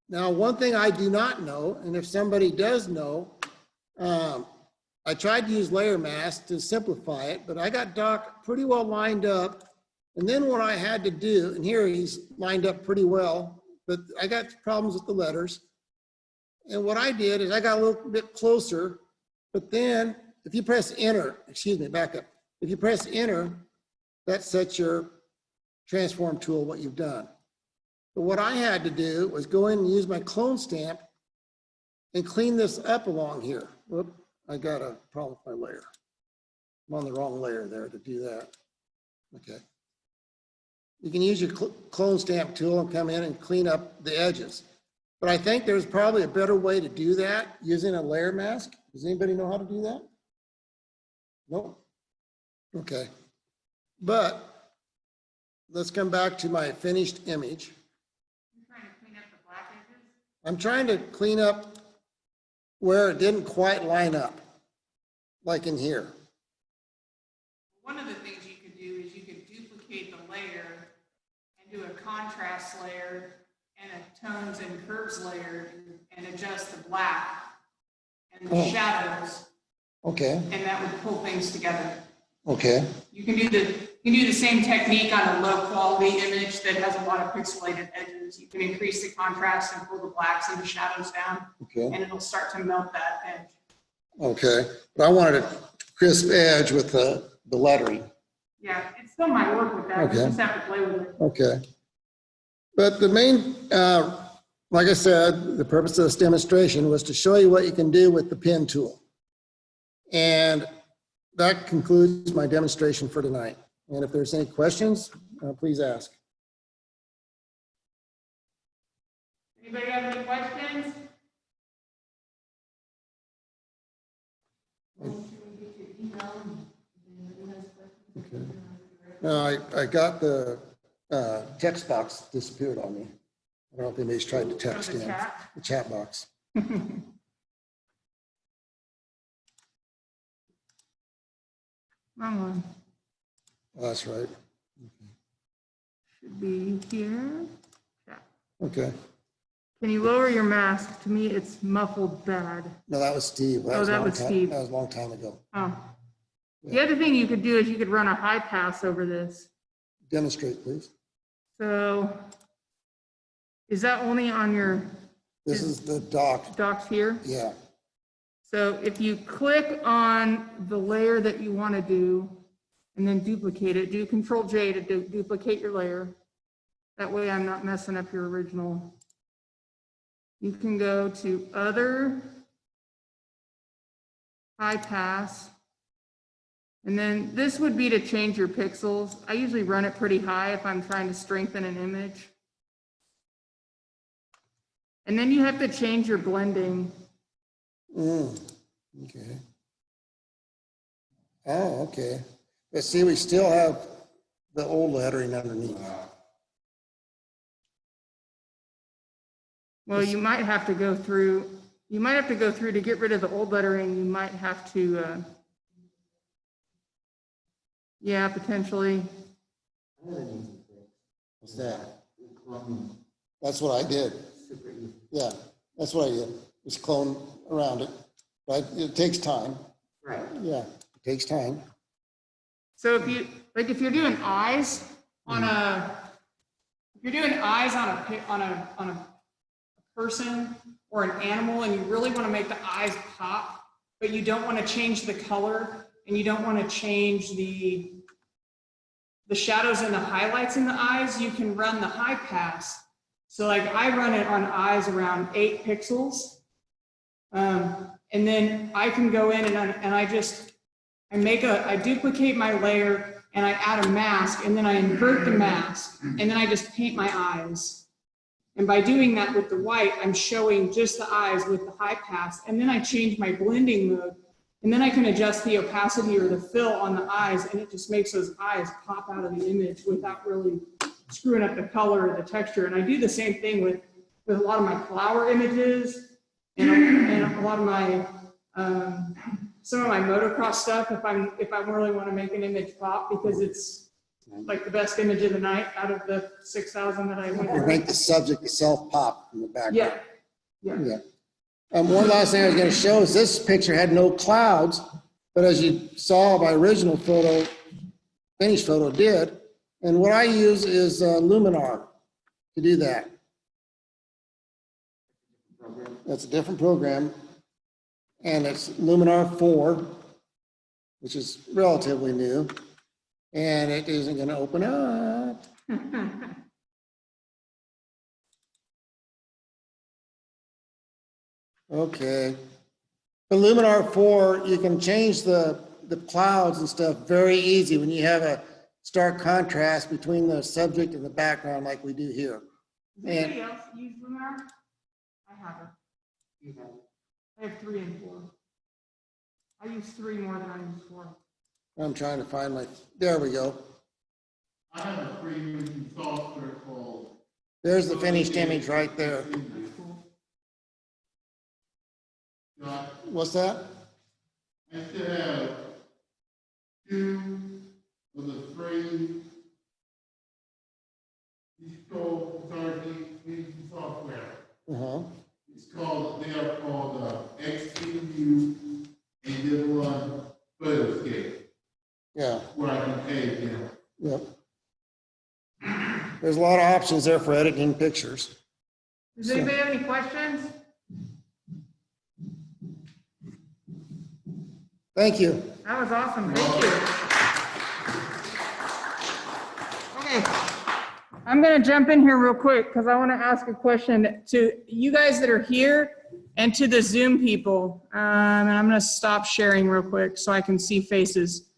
Now, one thing I do not know, and if somebody does know, I tried to use layer mask to simplify it, but I got Doc pretty well lined up. And then what I had to do, and here he's lined up pretty well, but I got problems with the letters. And what I did is I got a little bit closer, but then if you press enter, excuse me, back up. If you press enter, that sets your transform tool, what you've done. But what I had to do was go in and use my clone stamp and clean this up along here. Whoop, I got a problem with my layer. I'm on the wrong layer there to do that. Okay. You can use your clone stamp tool and come in and clean up the edges. But I think there's probably a better way to do that using a layer mask. Does anybody know how to do that? No? Okay. But let's come back to my finished image. You're trying to clean up the black edges? I'm trying to clean up where it didn't quite line up, like in here. One of the things you could do is you could duplicate the layer and do a contrast layer and a tones and curves layer and adjust the black and the shadows, Okay, and that would pull things together. okay, You can do the same technique on a low quality image that has a lot of pixelated edges. You can increase the contrast and pull the blacks and the shadows down, okay, and it'll start to melt that edge. okay. But I wanted a crisp edge with the lettering. Yeah, it still might work with that. Okay. You just have to play with it. Okay. But the main, like I said, the purpose of this demonstration was to show you what you can do with the pen tool. And that concludes my demonstration for tonight. And if there's any questions, please ask. Anybody have any questions? Okay. No, I got the text box disappeared on me. I don't know if anybody's tried to text in the chat box. Wrong one. Oh, that's right. Should be here. Okay. Can you lower your mask? To me, it's muffled bad. No, that was Steve. Oh, that was Steve. That was a long time ago. Oh. The other thing you could do is you could run a high pass over this. Demonstrate, please. So is that only on your This is the dock, docked here. yeah. So if you click on the layer that you want to do and then duplicate it, do Control J to duplicate your layer. That way I'm not messing up your original. You can go to Other, High Pass, and then this would be to change your pixels. I usually run it pretty high if I'm trying to strengthen an image. And then you have to change your blending. Okay. Oh, okay. But see, we still have the old lettering underneath. Well, you might have to go through to get rid of the old lettering. You might have to, yeah, potentially. What's that? That's what I did. Yeah, that's what I did. Just clone around it. But it takes time. Right. Yeah, it takes time. So if you're doing eyes on a person or an animal, and you really want to make the eyes pop, but you don't want to change the color and you don't want to change the shadows and the highlights in the eyes, you can run the high pass. So like I run it on eyes around 8 pixels. And then I can go in and I duplicate my layer and I add a mask, and then I invert the mask, and then I just paint my eyes. And by doing that with the white, I'm showing just the eyes with the high pass, and then I change my blending mode, and then I can adjust the opacity or the fill on the eyes, and it just makes those eyes pop out of the image without really screwing up the color or the texture. And I do the same thing with a lot of my flower images and a lot of my some of my motocross stuff, if I really want to make an image pop, because it's like the best image of the night out of the 6,000 that I went You through. make the subject itself pop in the background. Yeah. One last thing I was going to show is this picture had no clouds, but as you saw, my original photo, finished photo did. And what I use is Luminar to do that. That's a different program. And it's Luminar 4, which is relatively new. And it isn't going to open up. Okay. The Luminar 4, you can change the clouds and stuff very easy when you have a stark contrast between the subject and the background like we do here. Does anybody else use Luminar? I haven't. I have 3 and 4. I use 3 more than I use 4. I'm trying to find my, there we go. I have a free software called. There's the finished image right there. That's cool. What's that? I still have 2 of the free software. Uh-huh. It's called, they are called XPU and then one Photoscape, Yeah. where I can pay them. Yep. There's a lot of options there for editing pictures. Does anybody have any questions? Thank you. That was awesome. Thank you. Okay. I'm going to jump in here real quick because I want to ask a question to you guys that are here and to the Zoom people. And I'm going to stop sharing real quick so I can see faces.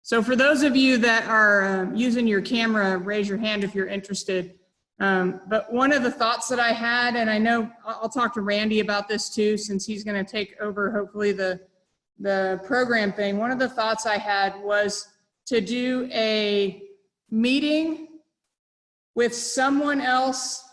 So for those of you that are using your camera, raise your hand if you're interested. But one of the thoughts that I had, and I know I'll talk to Randy about this too, since he's going to take over hopefully the program thing. One of the thoughts I had was to do a meeting with someone else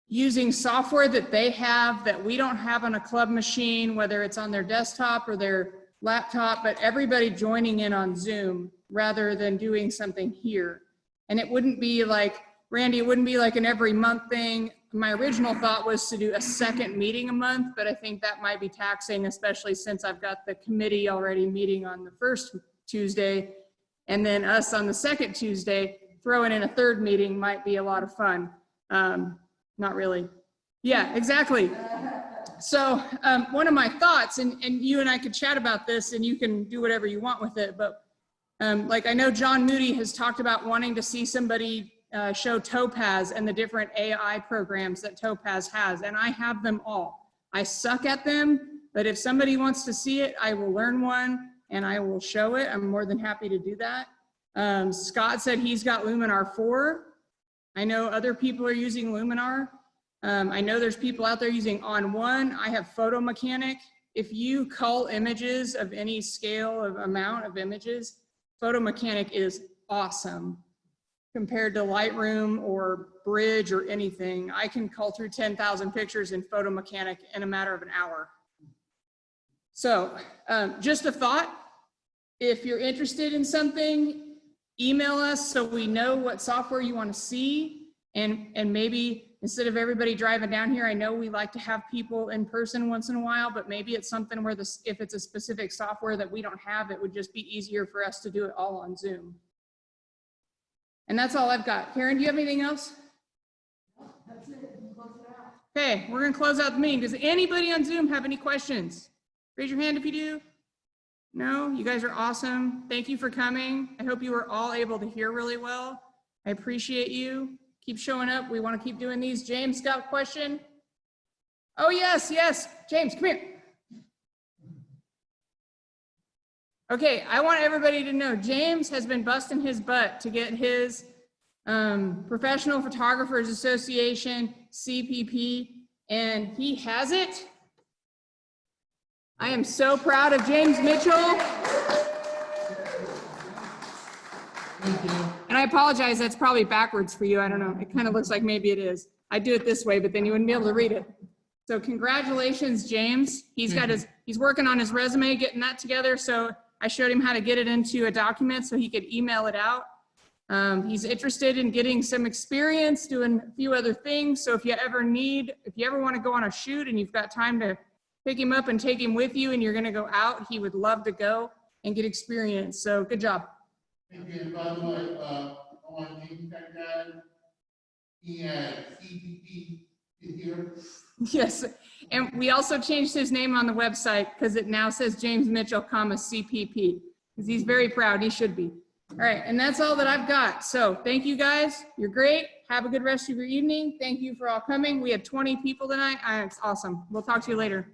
using software that they have that we don't have on a club machine, whether it's on their desktop or their laptop, but everybody joining in on Zoom rather than doing something here. And it wouldn't be like, Randy, it wouldn't be like an every month thing. My original thought was to do a second meeting a month, but I think that might be taxing, especially since I've got the committee already meeting on the first Tuesday, and then us on the second Tuesday. Throwing in a third meeting might be a lot of fun. Not really. Yeah, exactly. So one of my thoughts, and you and I could chat about this and you can do whatever you want with it, but like I know John Moody has talked about wanting to see somebody show Topaz and the different AI programs that Topaz has, and I have them all. I suck at them, but if somebody wants to see it, I will learn one and I will show it. I'm more than happy to do that. Scott said he's got Luminar 4. I know other people are using Luminar. I know there's people out there using On1. I have Photo Mechanic. If you cull images of any scale of amount of images, Photo Mechanic is awesome compared to Lightroom or Bridge or anything. I can cull through 10,000 pictures in Photo Mechanic in a matter of an hour. So just a thought, if you're interested in something, email us so we know what software you want to see, and maybe instead of everybody driving down here, I know we like to have people in person once in a while, but maybe it's something where if it's a specific software that we don't have, it would just be easier for us to do it all on Zoom. And that's all I've got. Karen, do you have anything else? That's it. Close it out. Okay, we're gonna close out the meeting. Does anybody on Zoom have any questions? Raise your hand if you do. No, you guys are awesome. Thank you for coming. I hope you were all able to hear really well. I appreciate you. Keep showing up. We want to keep doing these. James got a question. Oh, yes, yes. James, come here. Okay, I want everybody to know James has been busting his butt to get his Professional Photographers Association CPP, and he has it. I am so proud of James Mitchell. Thank you. And I apologize, that's probably backwards for you. I don't know. It kind of looks like maybe it is. I do it this way, but then you wouldn't be able to read it. So congratulations, James. He's got he's working on his resume, getting that together. So I showed him how to get it into a document so he could email it out. He's interested in getting some experience doing a few other things. So if you ever want to go on a shoot and you've got time to pick him up and take him with you and you're going to go out, he would love to go and get experience. So good job. Thank you. And by the way, on Intersect guy, he had CPP in here. Yes, and we also changed his name on the website because it now says James Mitchell, CPP, because he's very proud. He should be. All right, and that's all that I've got. So thank you guys. You're great. Have a good rest of your evening. Thank you for all coming. We had 20 people tonight. It's awesome. We'll talk to you later.